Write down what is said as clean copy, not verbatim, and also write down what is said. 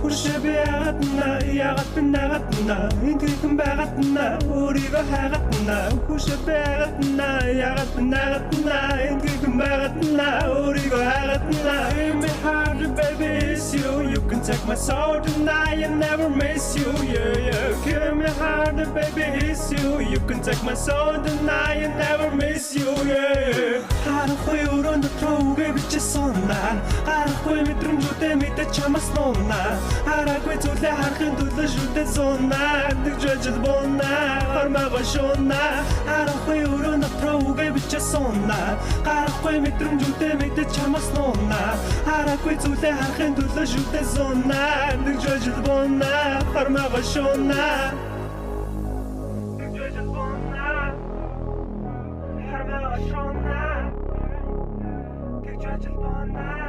Хүршэби яагаад на ингээхэн байгаад на өөрийгөө хайгаад на Хүршэби яагаад на ингээхэн байгаад на өөрийгөө хайгаад на In my heart baby it's you You can take my soul tonight and never miss you Yeah Give me heart baby it's you You can take my soul tonight and never miss you Yeah Харахгүй өрөөнд төвгээ бичсэн наа Харахгүй мэдрэмжүүдээ мэдэж чамаас нуунаа Хараагүй зүйлээ харахын төлөө шүтээ суунаа Тэгж ажил буунаа Хормогоо шуунаа Харахгүй өрөөнд төвгээ бичсэн наа Харахгүй мэдрэмжүүдээ мэдэж чамаас нуунаа Хараагүй зүйлээ харахын төлөө шүтээ суунаа Тэгж ажил буунаа Хормогоо шуунаа Тэгж ажил буунаа Хормогоо шуунаа Тэгж ажил буунаа